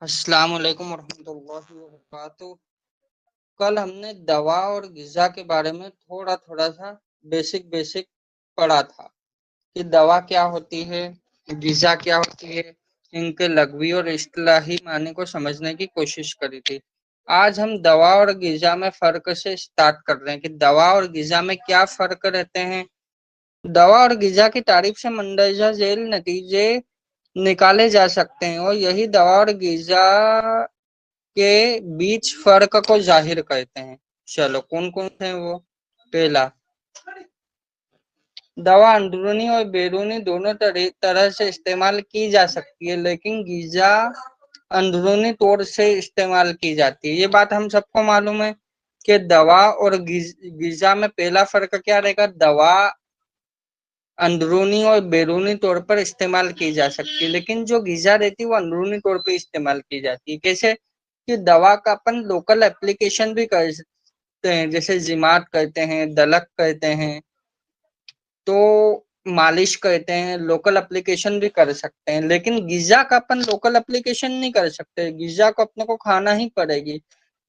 अस्सलाम वालेकुम वरहमतुल्लाहि वबरकातुहू। कल हमने दवा और ग़िज़ा के बारे में थोड़ा सा बेसिक पढ़ा था कि दवा क्या होती है, ग़िज़ा क्या होती है, इनके लग़वी और इस्तिलाही मानी को समझने की कोशिश करी थी। आज हम दवा और ग़िज़ा में फ़र्क से स्टार्ट कर रहे हैं कि दवा और ग़िज़ा में क्या फ़र्क रहते हैं। दवा और ग़िज़ा की तारीफ से मंदरजा झेल नतीजे निकाले जा सकते हैं और यही दवा और ग़िज़ा के बीच फर्क को जाहिर करते हैं। चलो कौन कौन से हैं वो। पहला, दवा अंदरूनी और बैरूनी दोनों तरह से इस्तेमाल की जा सकती है, लेकिन ग़िज़ा अंदरूनी तौर से इस्तेमाल की जाती है। ये बात हम सबको मालूम है कि दवा और ग़िज़ा में पहला फर्क क्या रहेगा। दवा अंदरूनी और बैरूनी तौर पर इस्तेमाल की जा सकती है, लेकिन जो ग़िज़ा रहती है वो अंदरूनी तौर पर इस्तेमाल की जाती है। कैसे कि दवा का अपन लोकल एप्लीकेशन भी कर सकते हैं, जैसे जिमात करते हैं, दलक करते हैं, तो मालिश करते हैं, लोकल एप्लीकेशन भी कर सकते हैं। लेकिन ग़िज़ा का अपन लोकल एप्लीकेशन नहीं कर सकते, ग़िज़ा को अपने को खाना ही पड़ेगी।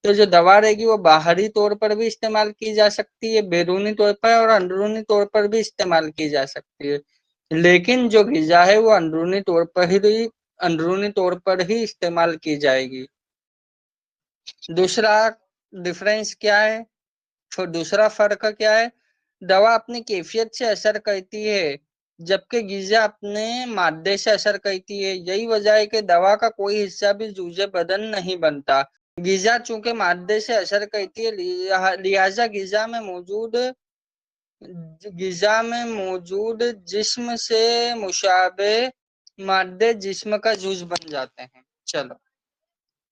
तो जो दवा रहेगी वो बाहरी तौर पर भी इस्तेमाल की जा सकती है, बैरूनी तौर पर और अंदरूनी तौर पर भी इस्तेमाल की जा सकती है, लेकिन जो ग़िज़ा है वो अंदरूनी तौर पर ही इस्तेमाल की जाएगी। दूसरा डिफरेंस क्या है, तो दूसरा फर्क क्या है। दवा अपनी कैफियत से असर करती है, जबकि ग़िज़ा अपने मादे से असर करती है। यही वजह है कि दवा का कोई हिस्सा भी जूज़े बदन नहीं बनता। ग़िज़ा चूंकि मादे से असर करती है, लिहाजा ग़िज़ा में मौजूद जिस्म से मुशाबे मादे जिस्म का जूज़ बन जाते हैं। चलो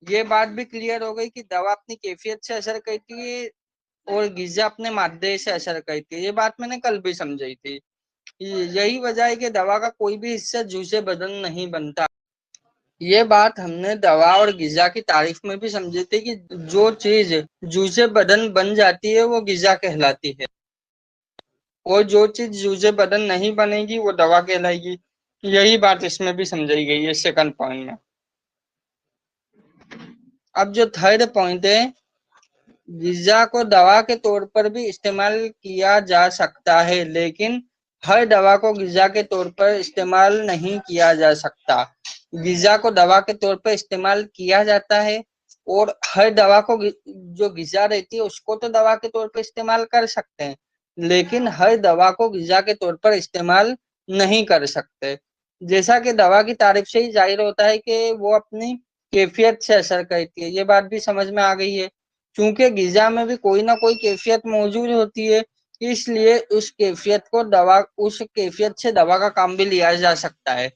ये बात भी क्लियर हो गई कि दवा अपनी कैफियत से असर करती है और ग़िज़ा अपने मादे से असर करती है। ये बात मैंने कल भी समझाई थी। यही वजह है कि दवा का कोई भी हिस्सा जूज़े बदन नहीं बनता। ये बात हमने दवा और ग़िज़ा की तारीफ में भी समझी थी कि जो चीज जूज़े बदन बन जाती है वो ग़िज़ा कहलाती है, और जो चीज जूज़े बदन नहीं बनेगी वो दवा कहलाएगी। यही बात इसमें भी समझाई गई है सेकंड पॉइंट में। अब जो थर्ड पॉइंट है, ग़िज़ा को दवा के तौर पर भी इस्तेमाल किया जा सकता है, लेकिन हर दवा को ग़िज़ा के तौर पर इस्तेमाल नहीं किया जा सकता। ग़िज़ा को दवा के तौर पर इस्तेमाल किया जाता है और हर दवा को जो ग़िज़ा रहती है उसको तो दवा के तौर पर इस्तेमाल कर सकते हैं, लेकिन हर दवा को ग़िज़ा के तौर पर इस्तेमाल नहीं कर सकते। जैसा कि दवा की तारीफ से ही जाहिर होता है कि वो अपनी कैफियत से असर करती है। ये बात भी समझ में आ गई है। क्योंकि ग़िज़ा में भी कोई ना कोई कैफियत मौजूद होती है, इसलिए उस कैफियत से दवा का काम भी लिया जा सकता है।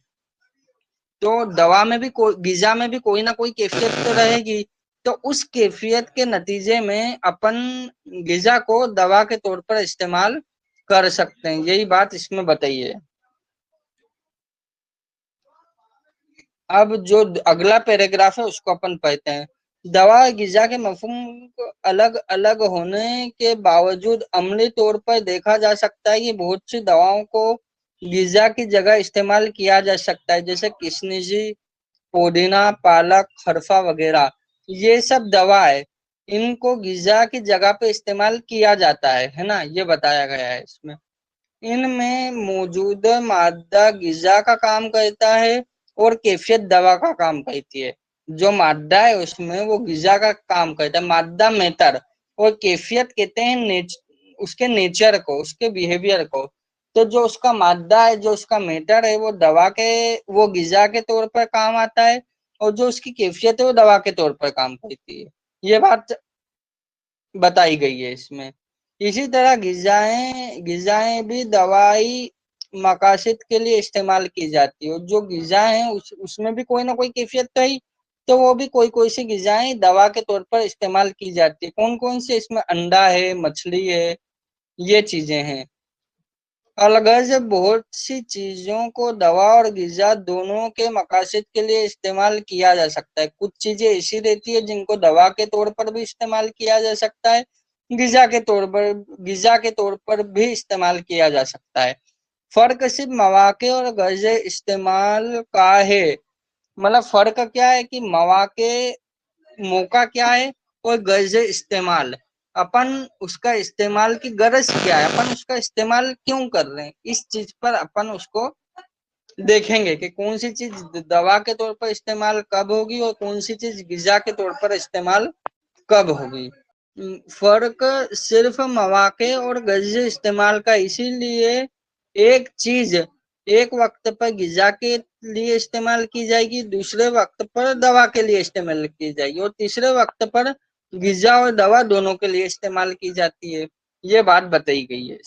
तो दवा में भी ग़िज़ा में भी कोई ना कोई कैफियत तो रहेगी, तो उस कैफियत के नतीजे में अपन ग़िज़ा को दवा के तौर पर इस्तेमाल कर सकते हैं। यही बात इसमें बताई है। अब जो अगला पैराग्राफ है उसको अपन पढ़ते हैं। दवा ग़िज़ा के मफ़हूम अलग अलग होने के बावजूद अमली तौर पर देखा जा सकता है कि बहुत सी दवाओं को ग़िज़ा की जगह इस्तेमाल किया जा सकता है, जैसे किशनिशी, पुदीना, पालक, हरफा वगैरह। ये सब दवा है, इनको ग़िज़ा की जगह पे इस्तेमाल किया जाता है ना, ये बताया गया है इसमें। इनमें मौजूद मादा ग़िज़ा का काम करता है और कैफियत दवा का काम करती है। जो मादा है उसमें वो ग़िज़ा का काम करता है, मादा मेटर, और कैफियत कहते हैं उसके नेचर को, उसके बिहेवियर को। तो जो उसका मादा है, जो उसका मेटर है, वो ग़िज़ा के तौर पर काम आता है, और जो उसकी कैफियत है वो दवा के तौर पर काम करती है। ये बात बताई गई है इसमें। इसी तरह ग़िज़ाएं भी दवाई मकासद के लिए इस्तेमाल की जाती है, और जो ग़िज़ाएं हैं उसमें भी कोई ना कोई कैफियत तो ही, तो वो भी कोई सी ग़िज़ाएं दवा के तौर पर इस्तेमाल की जाती है। कौन कौन से, इसमें अंडा है, मछली है, ये चीजें हैं। अलगर्ज बहुत सी चीजों को दवा और ग़िज़ा दोनों के मकासद के लिए इस्तेमाल किया जा सकता है। कुछ चीजें ऐसी रहती है जिनको दवा के तौर पर भी इस्तेमाल किया जा सकता है, ग़िज़ा के तौर पर भी इस्तेमाल किया जा सकता है। फर्क सिर्फ मौके और गर्ज इस्तेमाल का है। मतलब फर्क क्या है कि मौके मौका क्या है और गर्ज इस्तेमाल। अपन उसका इस्तेमाल की गरज क्या है, अपन उसका इस्तेमाल क्यों कर रहे हैं, इस चीज पर अपन उसको देखेंगे कि कौन सी चीज दवा के तौर पर इस्तेमाल कब होगी और कौन सी चीज गिजा के तौर पर इस्तेमाल कब होगी। फर्क सिर्फ मौके और गर्ज इस्तेमाल का, इसीलिए एक चीज एक वक्त पर गिजा के लिए इस्तेमाल की जाएगी, दूसरे वक्त पर दवा के लिए इस्तेमाल की जाएगी, और तीसरे वक्त पर गिजा और दवा दोनों के लिए इस्तेमाल की जाती है। ये बात बताई गई है।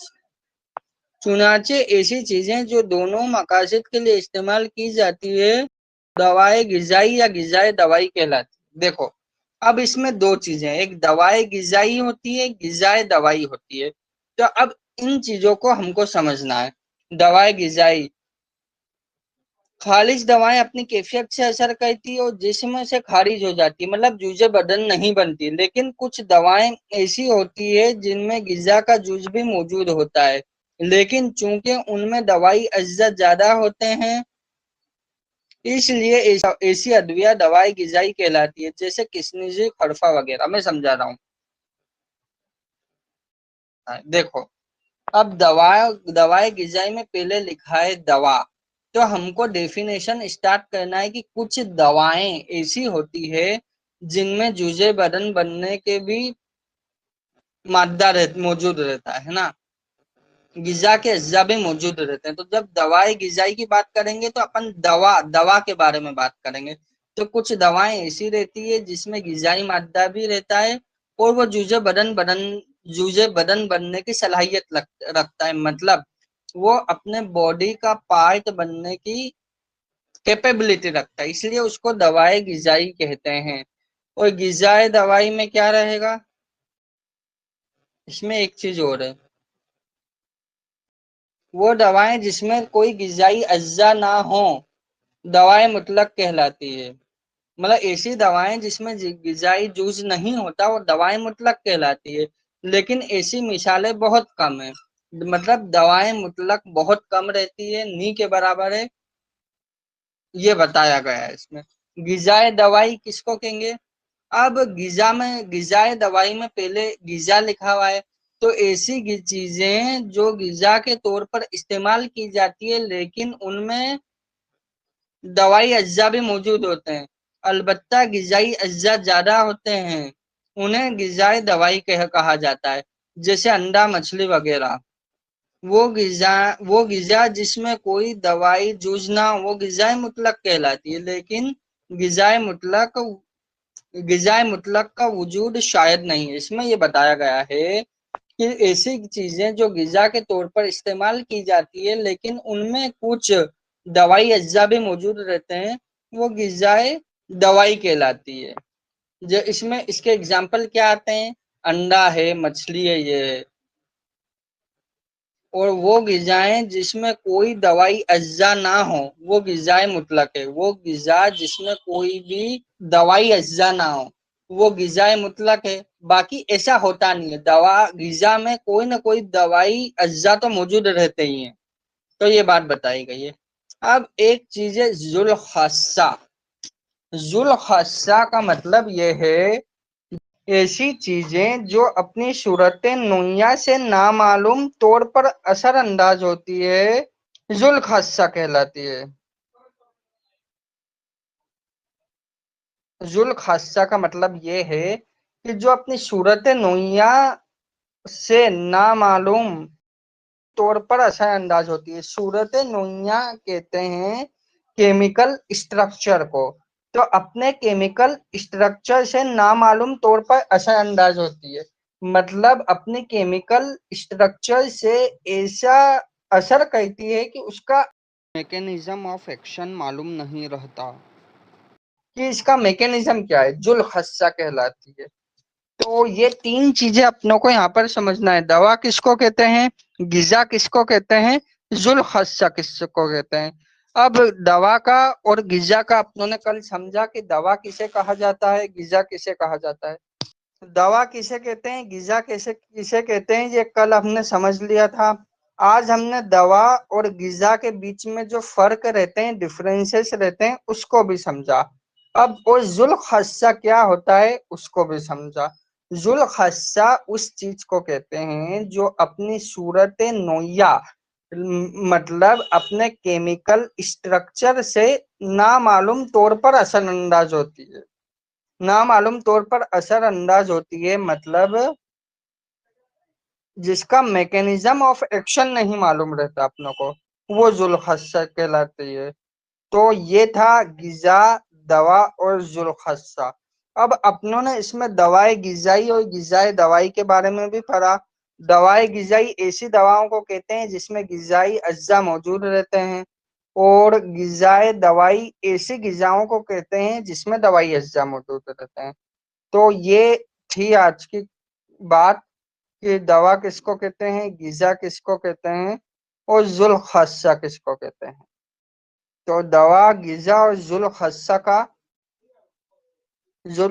चुनाचे ऐसी चीजें जो दोनों मकासद के लिए इस्तेमाल की जाती है, दवाएं गिजाई या गिजाए दवाई कहलाती है। देखो, अब इसमें दो चीजें, एक दवाएं गिजाई होती है, गिजाए दवाई होती है। तो अब इन चीजों को हमको समझना है। दवाएं गिजाई, खालिज दवाएं अपनी कैफियत से असर करती है और जिस्म से खारिज हो जाती है, मतलब जुजे बदन नहीं बनती। लेकिन कुछ दवाएं ऐसी होती है जिनमें गिजा का जुज भी मौजूद होता है, लेकिन चूंकि उनमें दवाई अज्जा ज्यादा होते हैं, इसलिए ऐसी अद्विया दवाई गिजाई कहलाती है, जैसे किशमिश, खरफा वगैरह। मैं समझा रहा हूँ। देखो, अब दवाएं गिजाई में पहले लिखा है दवा, तो हमको डेफिनेशन स्टार्ट करना है कि कुछ दवाएं ऐसी होती है जिनमें जुजे बदन बनने के भी मादा मौजूद रहता है ना, गिजा के अज्जा भी मौजूद रहते हैं। तो जब दवाई गिजाई की बात करेंगे तो अपन दवा दवा के बारे में बात करेंगे। तो कुछ दवाएं ऐसी रहती है जिसमें गिजाई मादा भी रहता है और वो जूझे बदन बनने की सलाहियत रखता है, मतलब वो अपने बॉडी का पार्ट बनने की कैपेबिलिटी रखता है, इसलिए उसको दवाई गिजाई कहते हैं। और गिजाए दवाई में क्या रहेगा, इसमें एक चीज और है, वो दवाएं जिसमें कोई गिजाई अज्जा ना हो, दवाएं मुतलक कहलाती है। मतलब ऐसी दवाएं जिसमें गिजाई जूज नहीं होता वो दवाएं मुतलक कहलाती है। लेकिन ऐसी मिसालें बहुत कम है, मतलब दवाएं मुतलक बहुत कम रहती है, नी के बराबर है, ये बताया गया है इसमें। गिजाए दवाई किसको कहेंगे, अब गिजाए दवाई में पहले गिजा लिखा हुआ है, तो ऐसी चीजें जो गिजा के तौर पर इस्तेमाल की जाती है लेकिन उनमें दवाई अज्जा भी मौजूद होते हैं, अलबत्ता गिजाई अज्जा ज्यादा होते हैं, उन्हें गिजाई दवाई कहा जाता है। जैसे अंडा, मछली वगैरह। वो गिजा जिसमें कोई दवाई जूझ ना हो वो गिजाए मुतलक कहलाती है, लेकिन गिजाए मुतलक गिजाए मुतलक का वजूद शायद नहीं है। इसमें ये बताया गया है कि ऐसी चीजें जो गिजा के तौर पर इस्तेमाल की जाती है लेकिन उनमें कुछ दवाई अज्जा भी मौजूद रहते हैं, वो गिजाए दवाई कहलाती है। जो इसमें इसके एग्जाम्पल क्या आते हैं, अंडा है, मछली है, ये है। और वो गिजाएं जिसमें कोई दवाई अज्जा ना हो वो गिजाए मुतलक है। वो गिजा जिसमें कोई भी दवाई अज्जा ना हो वो गिजाए मुतलक है। बाकी ऐसा होता नहीं है, दवा गिजा में कोई ना कोई दवाई अज्जा तो मौजूद रहते ही हैं। तो ये बात बताई गई है। अब एक चीज है जुल खासा। जुल खासा का मतलब ये है ऐसी चीजें जो अपनी सूरत नुइया से नामालूम तौर पर असर अंदाज होती है, जुल खासा कहलाती है। जुल खासा का मतलब ये है कि जो अपनी सूरत नुइया से नामालूम तौर पर असर अंदाज होती है। सूरत नुइया कहते हैं केमिकल स्ट्रक्चर को, तो अपने केमिकल स्ट्रक्चर से नामालूम तौर पर असर अंदाज होती है, मतलब अपने केमिकल स्ट्रक्चर से ऐसा असर करती है कि उसका मैकेनिज्म ऑफ एक्शन मालूम नहीं रहता कि इसका मैकेनिज्म क्या है, जुल खस्सा कहलाती है। तो ये तीन चीजें अपनों को यहाँ पर समझना है, दवा किसको कहते हैं, गिजा किसको कहते हैं, जुल खस्सा किसको कहते हैं। अब दवा का और गिजा का अपनों ने कल समझा कि दवा किसे कहा जाता है, गिजा किसे कहा जाता है। दवा किसे कहते हैं, गिजा किसे किसे कहते हैं, ये कल हमने समझ लिया था। آج ہم نے دوا اور غذا کے بیچ میں جو فرق رہتے ہیں، ڈفرینسز رہتے ہیں، اس کو بھی سمجھا۔ اب وہ ذوالخصہ کیا ہوتا ہے اس کو بھی سمجھا۔ ذوالخصہ اس چیز کو کہتے ہیں جو اپنی صورت نوعیہ، مطلب اپنے کیمیکل اسٹرکچر سے نامعلوم طور پر اثر انداز ہوتی ہے۔ نامعلوم طور پر اثر انداز ہوتی ہے مطلب جس کا میکینزم آف ایکشن نہیں معلوم رہتا اپنوں کو، وہ ذوالخصہ کہلاتی ہے۔ تو یہ تھا غذا، دوا اور ذوالخصہ۔ اب اپنوں نے اس میں دوائے غذائی اور غذائے دوائی کے بارے میں بھی پڑھا۔ دوائے غذائی ایسی دواؤں کو کہتے ہیں جس میں غذائی اجزاء موجود رہتے ہیں، اور غذائے دوائی ایسی غذاؤں کو کہتے ہیں جس میں دوائی اجزاء موجود رہتے ہیں۔ تو یہ تھی آج کی بات کہ دوا کس کو کہتے ہیں، غذا کس کو کہتے ہیں، اور ذوالخصہ کس کو کہتے ہیں۔ تو دوا، غذا اور ذوالخصہ کا جو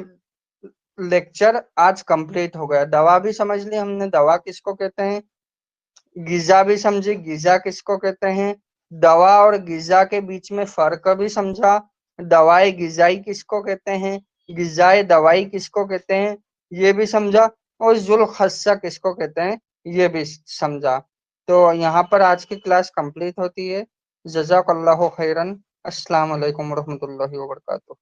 لیکچر آج کمپلیٹ ہو گیا۔ دوا بھی سمجھ لی ہم نے، دوا کس کو کہتے ہیں، غذا بھی سمجھی، غذا کس کو کہتے ہیں، دوا اور غذا کے بیچ میں فرق بھی سمجھا، دوائے غذائی کس کو کہتے ہیں، غذائے دوائی کس کو کہتے ہیں یہ بھی سمجھا، اور ذوالخصہ کس کو کہتے ہیں یہ بھی سمجھا۔ تو یہاں پر آج کی کلاس کمپلیٹ ہوتی ہے۔ جزاک اللہ خیرن۔ السلام علیکم ورحمۃ اللہ وبرکاتہ۔